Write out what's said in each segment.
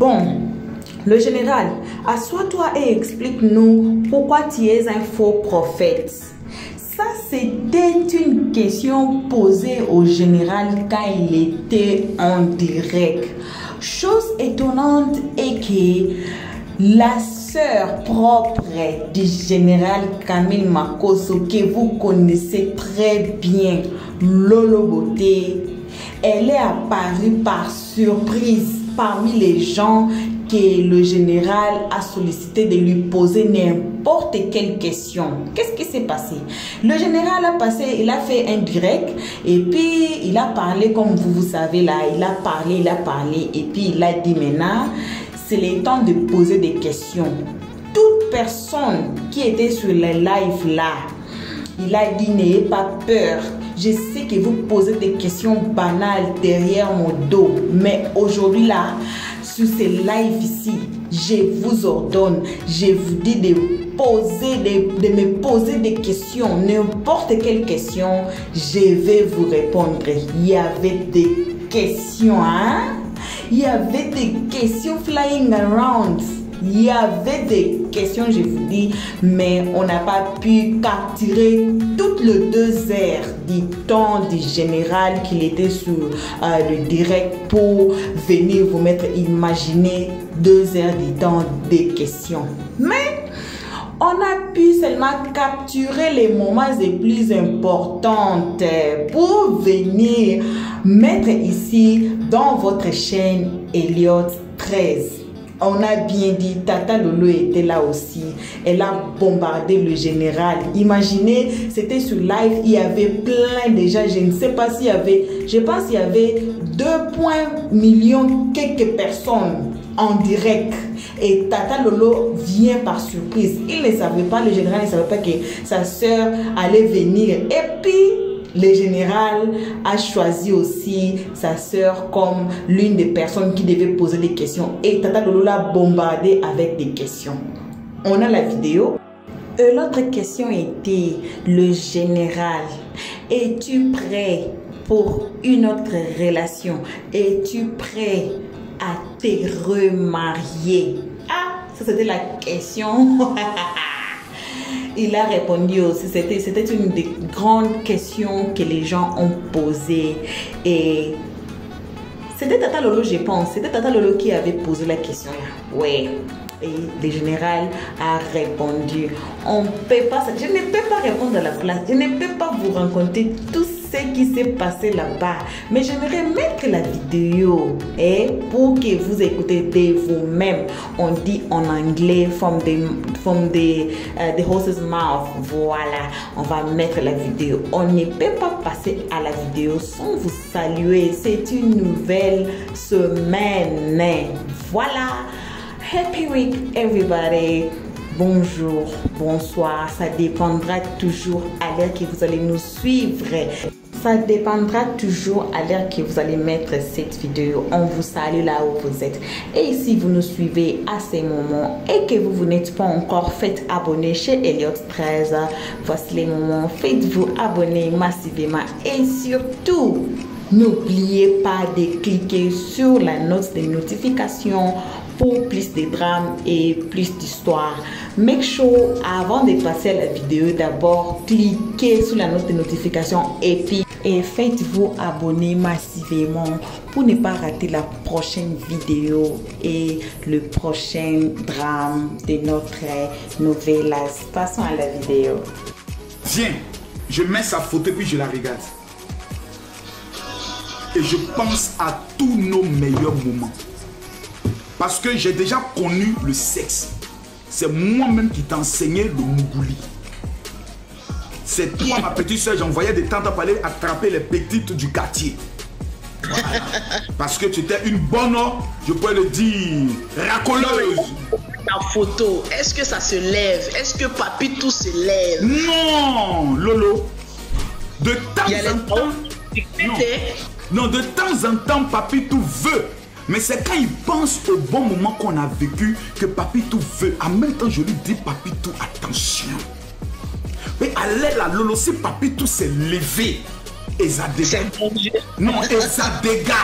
Bon, le général, assois-toi et explique-nous pourquoi tu es un faux prophète. Ça, c'était une question posée au général quand il était en direct. Chose étonnante est que la sœur propre du général Camille Makosso, que vous connaissez très bien, Lolo Beauté, elle est apparue par surprise parmi les gens que le général a sollicité de lui poser n'importe quelle question. Qu'est-ce qui s'est passé? Le général a il a fait un direct et puis il a parlé comme vous savez là, il a parlé et puis il a dit maintenant, c'est le temps de poser des questions. Toute personne qui était sur les lives là, il a dit n'ayez pas peur. Je sais que vous posez des questions banales derrière mon dos, mais aujourd'hui là, sur ces lives ici, je vous ordonne, je vous dis de me poser des questions, n'importe quelle question, je vais vous répondre. Il y avait des questions, hein? Il y avait des questions flying around. Il y avait des questions, je vous dis, mais on n'a pas pu capturer toutes les 2 heures du temps du général qu'il était sur le direct pour venir vous mettre, imaginer 2 heures du temps des questions. Mais on a pu seulement capturer les moments les plus importants pour venir mettre ici dans votre chaîne Elliott 13. On a bien dit, Tata Lolo était là aussi. Elle a bombardé le général. Imaginez, c'était sur live, il y avait plein déjà. Je ne sais pas s'il y avait, je pense qu'il y avait 2 millions quelques personnes en direct. Et Tata Lolo vient par surprise. Il ne savait pas, le général ne savait pas que sa soeur allait venir. Et puis, le général a choisi aussi sa sœur comme l'une des personnes qui devait poser des questions. Et Tata Lolo l'a bombardé avec des questions. On a la vidéo. L'autre question était, le général, es-tu prêt pour une autre relation? Es-tu prêt à te remarier? Ah, ça c'était la question. Il a répondu aussi, c'était une des grandes questions que les gens ont posées. Et c'était Tata Lolo, je pense. C'était Tata Lolo qui avait posé la question là. Ouais. Et le général a répondu. On peut pas, je ne peux pas répondre à la place. Je ne peux pas vous raconter tout ce qui s'est passé là-bas. Mais j'aimerais mettre la vidéo pour que vous écoutez de vous-même. On dit en anglais from the horse's mouth. Voilà, on va mettre la vidéo. On ne peut pas passer à la vidéo sans vous saluer. C'est une nouvelle semaine. Voilà. Happy week everybody. Bonjour, bonsoir. Ça dépendra toujours à l'heure que vous allez nous suivre. Ça dépendra toujours à l'heure que vous allez mettre cette vidéo. On vous salue là où vous êtes. Et si vous nous suivez à ces moments et que vous n'êtes pas encore fait abonner chez Elliott 13, voici les moments. Faites-vous abonner massivement et surtout, n'oubliez pas de cliquer sur la note de notification pour plus de drames et plus d'histoires. Make sure, avant de passer à la vidéo, d'abord cliquez sur la note de notification et faites-vous abonner massivement pour ne pas rater la prochaine vidéo et le prochain drame de notre nouvelle. Passons à la vidéo. Tiens, je mets sa photo puis je la regarde. Et je pense à tous nos meilleurs moments. Parce que j'ai déjà connu le sexe. C'est moi-même qui t'enseignais le mougouli. C'est toi, ma petite soeur, j'envoyais des tantes pour aller attraper les petites du quartier. Voilà. Parce que tu étais une bonne, je peux le dire, racoleuse. Ta photo, est-ce que ça se lève? Est-ce que Papitou se lève? Non, Lolo. De temps en temps. Non, de temps en temps, Papitou veut. Mais c'est quand il pense au bon moment qu'on a vécu que Papitou veut. En même temps, je lui dis, Papitou, attention. Mais allez là, Lolo, si Papitou s'est levé, et ça dégage. Non, et ça dégage.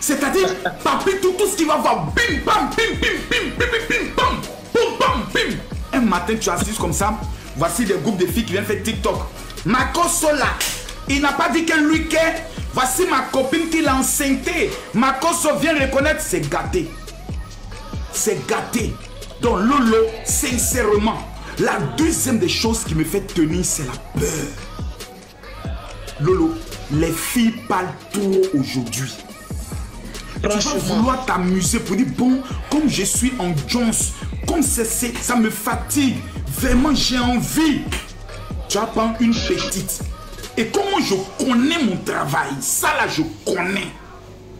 C'est-à-dire, papi, tout ce qui va voir, bim, bam, bim, bim, bim, bim, bim, bim, bam, boum, bam, bim. Un matin, tu assises comme ça, voici des groupes de filles qui viennent faire TikTok. Makoso là, il n'a pas dit que lui qu'est. Voici ma copine qui l'a enceinté. Makoso vient reconnaître, c'est gâté. C'est gâté. Donc Lolo, sincèrement, la deuxième des choses qui me fait tenir, c'est la peur. Lolo, les filles parlent trop aujourd'hui. Tu vas vouloir t'amuser pour dire, bon, comme je suis en Jones, comme ça me fatigue, vraiment j'ai envie. Tu vas prendre une petite. Et comment je connais mon travail, ça là je connais.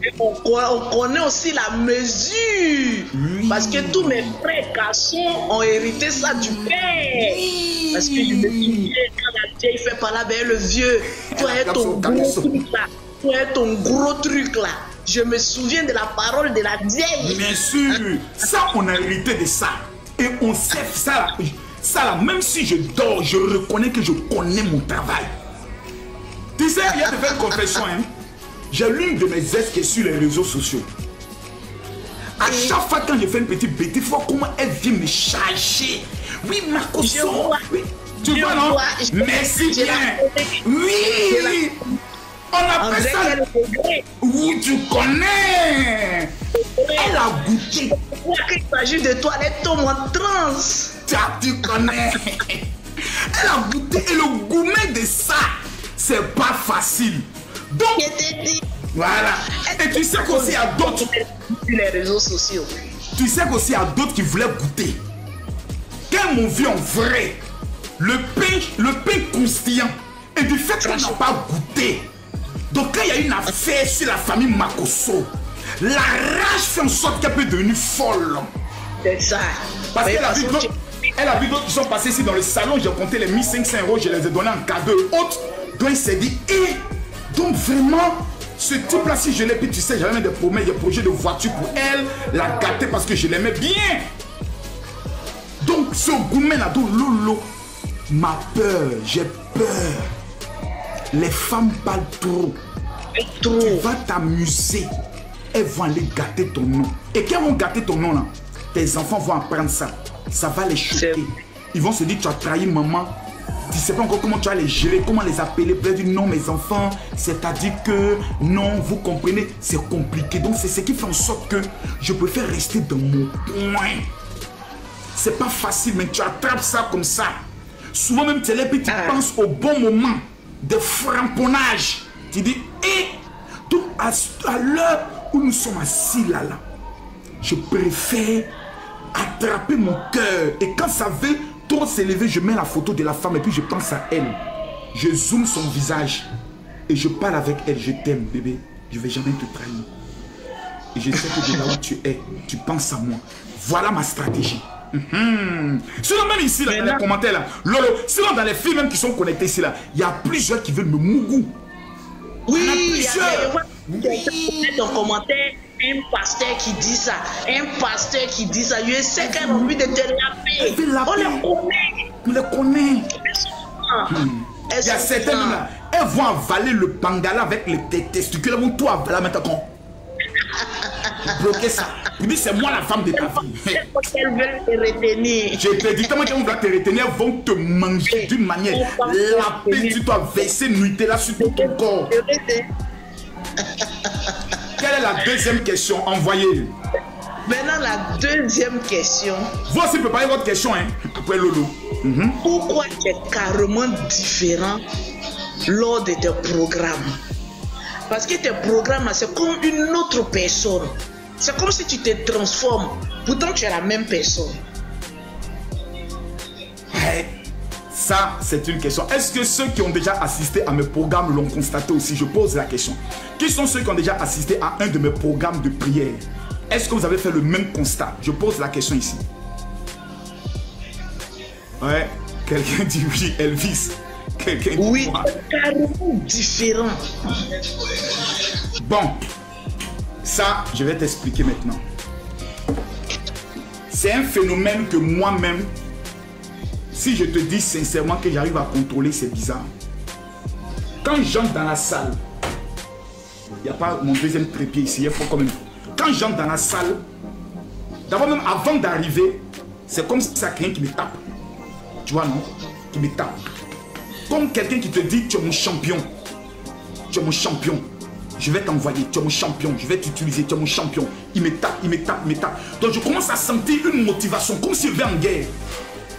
Et on connaît aussi la mesure. Oui. Parce que tous mes frères garçons ont hérité ça du père. Oui. Parce que je me souviens quand la vieille fait par là, ben le vieux, toi es ton gros truc là. Toi es ton gros truc là. Je me souviens de la parole de la vieille. Bien sûr, ça on a hérité de ça. Et on sait ça là. Ça là, même si je dors, je reconnais que je connais mon travail. Tu sais, il y a de faire une confession, hein. J'ai l'une de mes ex qui est sur les réseaux sociaux. À chaque fois quand je fais une petite bêtise, il faut comment elle vient me charger. Oui, Makoso. Oui. Tu vois, non? Merci bien. Oui. On appelle ça. Oui, tu connais. Elle a goûté. Il s'agit de toi, elle tombe en transe. Tu connais. Elle a goûté et le gourmet de ça, c'est pas facile. Donc, voilà. Et tu sais qu'aussi il y a d'autres. Sur les réseaux sociaux. Tu sais qu'aussi il y a d'autres qui voulaient goûter. Quand m'ont vu en vrai, le pain croustillant. Et du fait qu'on n'a pas goûté. Donc quand il y a une affaire sur la famille Makoso, la rage fait en sorte qu'elle peut devenir folle. C'est ça. Parce qu'elle a vu d'autres qui sont passés ici dans le salon, j'ai compté les 1500 €, je les ai donnés en cadeau autres. Donc il s'est dit, donc vraiment, ce type-là, si je l'ai pris, tu sais, j'avais même des projets de voiture pour elle, la gâter parce que je l'aimais bien. Donc ce gourmet-là, donc Lolo, ma peur, j'ai peur. Les femmes parlent trop. Tu vas t'amuser. Elles vont aller gâter ton nom. Et quand elles vont gâter ton nom, là, tes enfants vont apprendre ça. Ça va les choquer. Ils vont se dire, tu as trahi maman. Tu ne sais pas encore comment tu vas les gérer, comment les appeler. Peut-être dire, non, mes enfants, c'est-à-dire que, non, vous comprenez, c'est compliqué. Donc, c'est ce qui fait en sorte que je préfère rester dans mon coin. C'est pas facile, mais tu attrapes ça comme ça. Souvent, même, tu penses au bon moment de framponnage. Tu dis, tout à l'heure où nous sommes assis là, je préfère attraper mon cœur. Et quand ça veut trop s'élever, je mets la photo de la femme et puis je pense à elle. Je zoome son visage et je parle avec elle. Je t'aime, bébé. Je ne vais jamais te trahir. Et je sais que de là où tu es, tu penses à moi. Voilà ma stratégie. Sinon, même ici, là, dans les commentaires, là, Lolo, sinon, dans les films même qui sont connectés ici, là, il y a plusieurs qui veulent me mougou. Oui, il y a dans commentaire un pasteur qui dit ça. Un pasteur qui dit ça. Je sais qu'elle a envie de te laver. On les connaît. On les connaît. Il y a certaines là, elles vont avaler le pangala avec les testicules. Elles vont tout avaler maintenant. Bloquer ça. Tu dis, c'est moi la femme de ta vie. Elles veulent te retenir. Je te dis, comment elles vont te retenir, elles vont te manger d'une manière. La paix, tu dois verser Nutella sur tout ton corps. Quelle est la deuxième question? Envoyez. Maintenant, la deuxième question. Vous aussi préparez votre question, hein, après Lolo. Pourquoi tu es carrément différent lors de tes programmes? Parce que tes programmes, c'est comme une autre personne. C'est comme si tu te transformes. Pourtant, tu es la même personne. Ça, c'est une question. Est-ce que ceux qui ont déjà assisté à mes programmes l'ont constaté aussi? Je pose la question. Qui sont ceux qui ont déjà assisté à un de mes programmes de prière? Est-ce que vous avez fait le même constat? Je pose la question ici. Ouais, quelqu'un dit oui, Elvis. Quelqu'un dit oui, carrément différent. Bon, ça, je vais t'expliquer maintenant. C'est un phénomène que moi-même, si je te dis sincèrement que j'arrive à contrôler, c'est bizarre. Quand j'entre dans la salle, Il n'y a pas mon deuxième trépied ici. Il faut quand même. Quand j'entre dans la salle, d'abord même avant d'arriver, c'est comme si ça quelqu'un qui me tape. Tu vois, non? Qui me tape. Comme quelqu'un qui te dit, tu es mon champion. Tu es mon champion. Je vais t'envoyer, tu es mon champion. Je vais t'utiliser, tu es mon champion. Il me tape, il me tape, il me tape. Donc je commence à sentir une motivation, comme s'il était en guerre.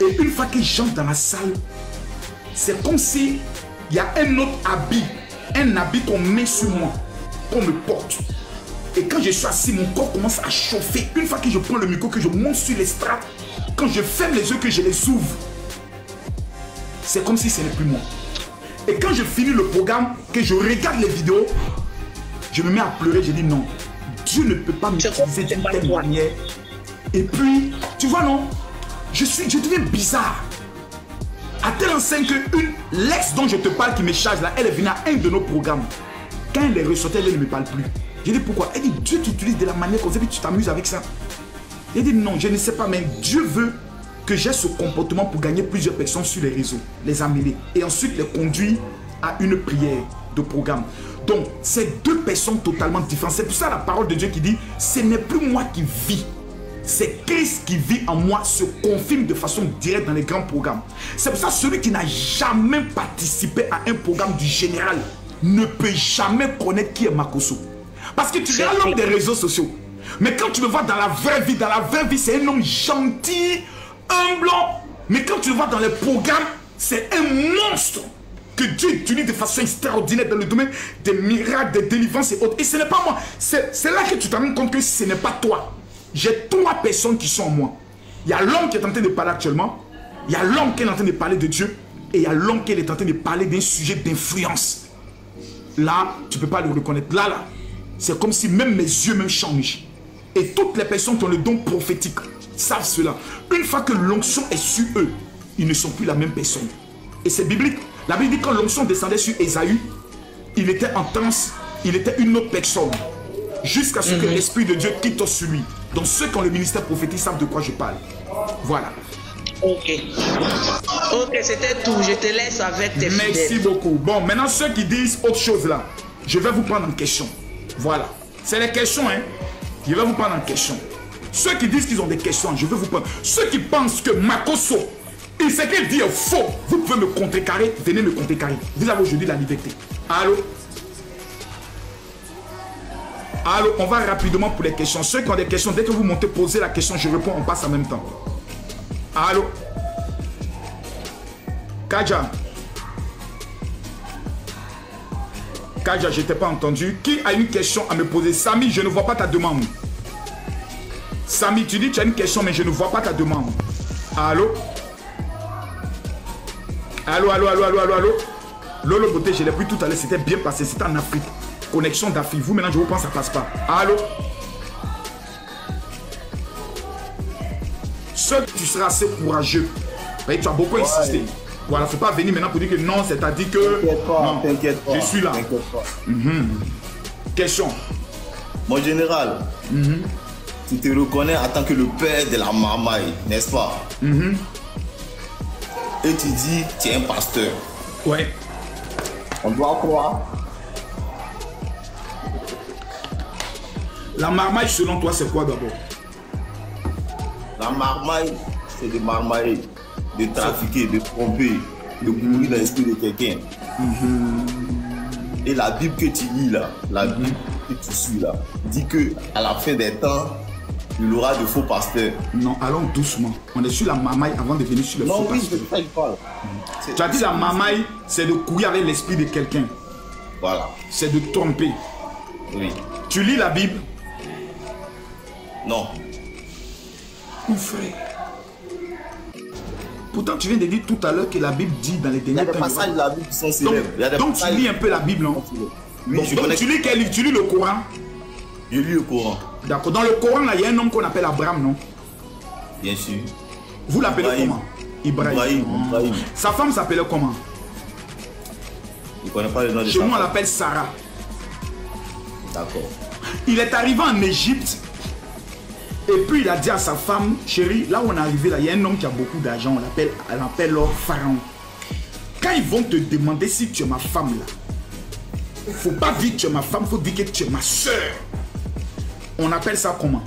Et une fois que j'entre dans la salle, c'est comme si il y a un autre habit. Un habit qu'on met sur moi, qu'on me porte. Et quand je suis assis, mon corps commence à chauffer. Une fois que je prends le micro, que je monte sur l'estrade, quand je ferme les yeux, que je les ouvre, c'est comme si ce n'est plus moi. Et quand je finis le programme, que je regarde les vidéos, je me mets à pleurer. Je dis non, Dieu ne peut pas m'utiliser d'une telle manière. Et puis, tu vois non, je deviens bizarre. À tel enseigne qu'une l'ex dont je te parle qui me charge là, elle est venue à un de nos programmes. Quand elle est ressortie, elle ne me parle plus. J'ai dit pourquoi? Elle dit Dieu t'utilise de la manière comme ça, puis tu t'amuses avec ça. J'ai dit non, je ne sais pas, mais Dieu veut que j'ai ce comportement pour gagner plusieurs personnes sur les réseaux, les amener et ensuite les conduire à une prière de programme. Donc, c'est deux personnes totalement différentes. C'est pour ça la parole de Dieu qui dit, ce n'est plus moi qui vis. C'est Christ qui vit en moi, se confirme de façon directe dans les grands programmes. C'est pour ça que celui qui n'a jamais participé à un programme du général ne peut jamais connaître qui est Makosso. Parce que tu es l'homme des réseaux sociaux. Mais quand tu le vois dans la vraie vie, c'est un homme gentil, humble. Mais quand tu le vois dans les programmes, c'est un monstre que Dieu utilise de façon extraordinaire dans le domaine des miracles, des délivrances et autres. Et ce n'est pas moi. C'est là que tu te rends compte que ce n'est pas toi. J'ai trois personnes qui sont en moi. Il y a l'homme qui est en train de parler actuellement. Il y a l'homme qui est en train de parler de Dieu. Et il y a l'homme qui est en train de parler d'un sujet d'influence. Là, tu ne peux pas le reconnaître. Là, c'est comme si même mes yeux même changent. Et toutes les personnes qui ont le don prophétique savent cela. Une fois que l'onction est sur eux, ils ne sont plus la même personne. Et c'est biblique. La Bible dit que quand l'onction descendait sur Ésaü, il était en transe, il était une autre personne. Jusqu'à ce que l'Esprit de Dieu quitte sur lui. Donc ceux qui ont le ministère prophétique savent de quoi je parle. Voilà. Ok. Ok, c'était tout. Je te laisse avec tes fidèles. Merci beaucoup. Bon, maintenant ceux qui disent autre chose là, je vais vous prendre en question. Voilà. C'est les questions, hein. Je vais vous prendre en question. Ceux qui disent qu'ils ont des questions, je vais vous prendre. Ceux qui pensent que Makosso, il sait qu'il dit faux, vous pouvez me contrecarrer, venez me contrecarrer. Vous avez aujourd'hui la liberté. Allô? Allô, on va rapidement pour les questions. Ceux qui ont des questions, dès que vous montez, posez la question, je réponds, on passe en même temps. Allô? Kaja? Kaja, je ne t'ai pas entendu. Qui a une question à me poser? Samy, je ne vois pas ta demande. Samy, tu dis que tu as une question, mais je ne vois pas ta demande. Allô? Allô, allô, allô, allô, allô, allô? Lolo Beauté, je l'ai pris tout à l'heure, c'était bien passé, c'était en Afrique. Connexion d'Afrique. Vous, maintenant, je vous pense, ça ne passe pas. Allô? Seul tu seras assez courageux. Tu as beaucoup insisté. Voilà, il ne faut pas venir maintenant pour dire que non, c'est-à-dire que... Non, t'inquiète pas. Je suis là. Question. Mon général, tu te reconnais en tant que le père de la marmaille, n'est-ce pas? Et tu dis, tu es un pasteur. Ouais. On doit croire. La marmaille, selon toi, c'est quoi d'abord? La marmaille, c'est de marmailler, de trafiquer, de tromper, de mourir dans l'esprit de quelqu'un. Et la Bible que tu lis là, la Bible que tu suis là, dit que à la fin des temps, il y aura de faux pasteurs. Non, allons doucement. On est sur la marmaille avant de venir sur le faux pasteur. Non, oui, c'est ça qu'il parle. Tu as dit la marmaille, c'est de courir avec l'esprit de quelqu'un. Voilà. C'est de tromper. Oui. Tu lis la Bible? Non. Mon frère. Pourtant, tu viens de dire tout à l'heure que la Bible dit dans les derniers temps. Il y a des passages de la Bible qui sont célèbres. Donc tu lis un peu la Bible, non? Oui, donc tu lis quel livre? Tu lis le Coran? Je lis le Coran. D'accord. Dans le Coran, là, il y a un homme qu'on appelle Abraham, non? Bien sûr. Vous l'appelez comment? Ibrahim. Sa femme s'appelait comment? Je ne connais pas le nom de sa Chez femme. nous, on l'appelle Sarah. D'accord. Il est arrivé en Égypte. Et puis il a dit à sa femme, chérie, là où on est arrivé, là, il y a un homme qui a beaucoup d'argent, on l'appelle Pharaon. Quand ils vont te demander si tu es ma femme là, Faut pas dire que tu es ma femme, faut dire que tu es ma soeur. On appelle ça comment?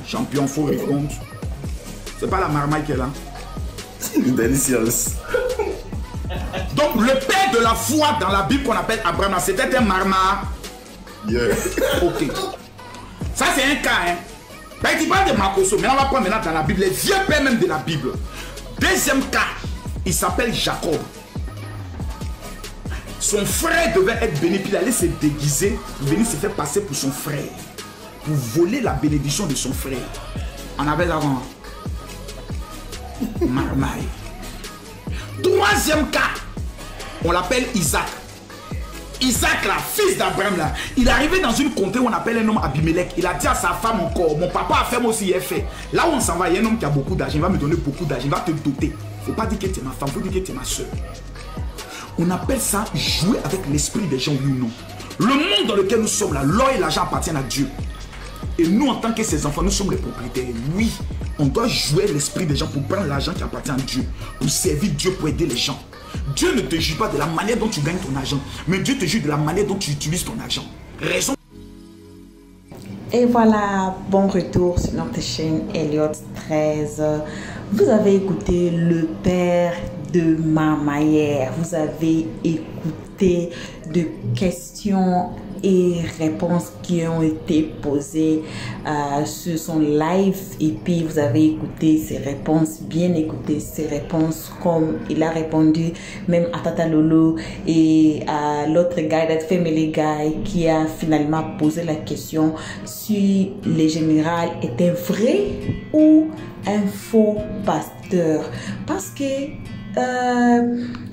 Champion, faut répondre. C'est pas la marmaille qui est là. Délicieuse. Donc le père de la foi dans la Bible qu'on appelle Abraham, c'était un marmar. Yeah. Ok. Ça c'est un cas. Hein. Ben, tu parles de Makoso, mais on va prendre maintenant dans la Bible, les vieux pères même de la Bible. Deuxième cas, il s'appelle Jacob. Son frère devait être béni, puis il allait se déguiser, venir se faire passer pour son frère, pour voler la bénédiction de son frère. On avait avant marmaille. Troisième cas, on l'appelle Isaac. Isaac, là, fils d'Abraham, là, il est arrivé dans une contrée où on appelle un homme Abimelech. Il a dit à sa femme encore, mon papa a fait, moi aussi il a fait. Là où on s'en va, il y a un homme qui a beaucoup d'argent, il va me donner beaucoup d'argent, il va te doter. Il ne faut pas dire que tu es ma femme, il faut dire que tu es ma soeur. On appelle ça jouer avec l'esprit des gens, oui ou non. Le monde dans lequel nous sommes là, l'or et l'argent appartiennent à Dieu. Et nous, en tant que ses enfants, nous sommes les propriétaires. Oui, on doit jouer l'esprit des gens pour prendre l'argent qui appartient à Dieu, pour servir Dieu, pour aider les gens. Dieu ne te juge pas de la manière dont tu gagnes ton argent, mais Dieu te juge de la manière dont tu utilises ton argent. Raison. Et voilà, bon retour sur notre chaîne Elliot 13. Vous avez écouté le père de Marmaillère. Vous avez écouté de questions et réponses qui ont été posées sur son live, et puis vous avez écouté ses réponses, bien écouté ses réponses, comme il a répondu même à Tata Lolo et à l'autre guy, that family guy, qui a finalement posé la question si le général était vrai ou un faux pasteur. Parce que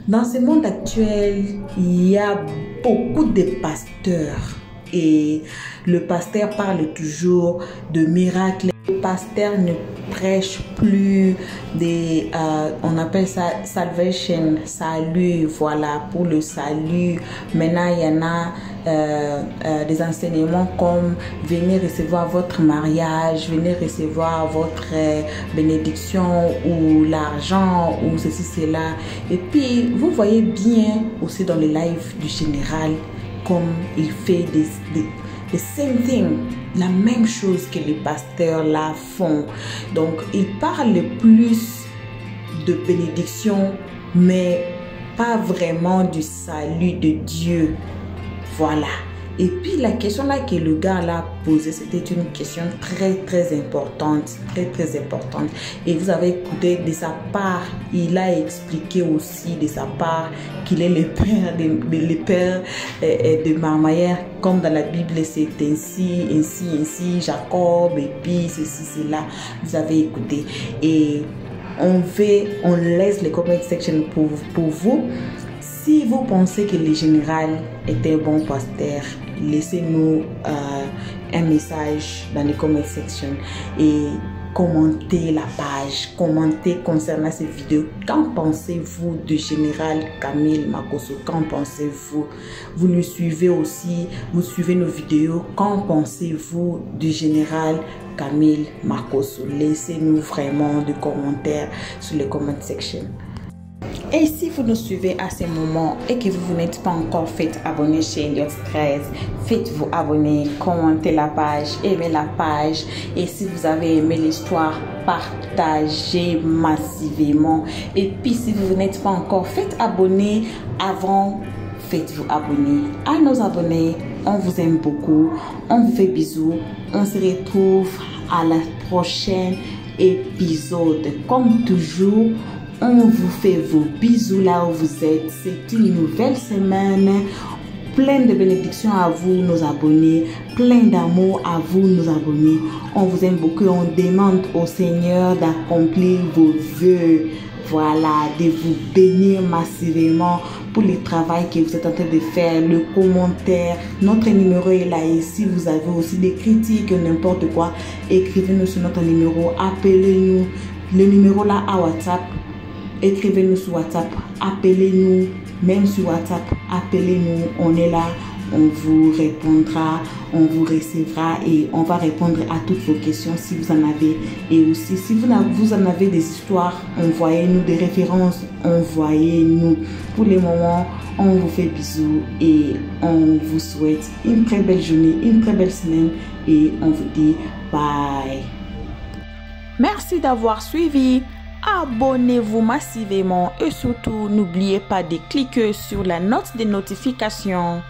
dans ce monde actuel, il y a beaucoup de pasteurs et le pasteur parle toujours de miracles. Le pasteur ne prêche plus des, on appelle ça salvation, salut, voilà, pour le salut. Maintenant, il y en a des enseignements comme venez recevoir votre mariage, venez recevoir votre bénédiction ou l'argent ou ceci, cela. Et puis, vous voyez bien aussi dans les lives du général comme il fait the same thing, la même chose que les pasteurs là font. Donc, il parle plus de bénédiction, mais pas vraiment du salut de Dieu. Voilà. Et puis la question là que le gars l'a posée, c'était une question très importante, très importante. Et vous avez écouté de sa part, il a expliqué aussi de sa part qu'il est le père de Marmaillère, comme dans la Bible c'est ainsi, Jacob et puis ceci, cela. Vous avez écouté. Et on laisse les comment section pour vous. Si vous pensez que le général était un bon pasteur, laissez-nous un message dans les comment section et commentez la page, commentez concernant cette vidéo. Qu'en pensez-vous du général Camille Makosso? Qu'en pensez-vous? Vous nous suivez aussi, vous suivez nos vidéos. Qu'en pensez-vous du général Camille Makosso? Laissez-nous vraiment des commentaires sur les comment section. Et si vous nous suivez à ce moment et que vous n'êtes pas encore fait abonner chez Elliot 13, faites-vous abonner, commentez la page, aimez la page. Et si vous avez aimé l'histoire, partagez massivement. Et puis si vous n'êtes pas encore fait abonner avant, faites-vous abonner. À nos abonnés, on vous aime beaucoup, on vous fait bisous, on se retrouve à la prochaine épisode. Comme toujours, on vous fait vos bisous là où vous êtes. C'est une nouvelle semaine. Plein de bénédictions à vous, nos abonnés. Plein d'amour à vous, nos abonnés. On vous aime beaucoup. On demande au Seigneur d'accomplir vos vœux. Voilà, de vous bénir massivement pour le travail que vous êtes en train de faire, le commentaire. Notre numéro est là. Et si vous avez aussi des critiques, n'importe quoi, écrivez-nous sur notre numéro. Appelez-nous. Le numéro là à WhatsApp. Écrivez-nous sur WhatsApp, appelez-nous, même sur WhatsApp, appelez-nous, on est là, on vous répondra, on vous recevra et on va répondre à toutes vos questions si vous en avez. Et aussi, si vous en avez des histoires, envoyez-nous des références, envoyez-nous. Pour les moments, on vous fait bisous et on vous souhaite une très belle journée, une très belle semaine et on vous dit bye. Merci d'avoir suivi. Abonnez-vous massivement et surtout n'oubliez pas de cliquer sur la note de notification.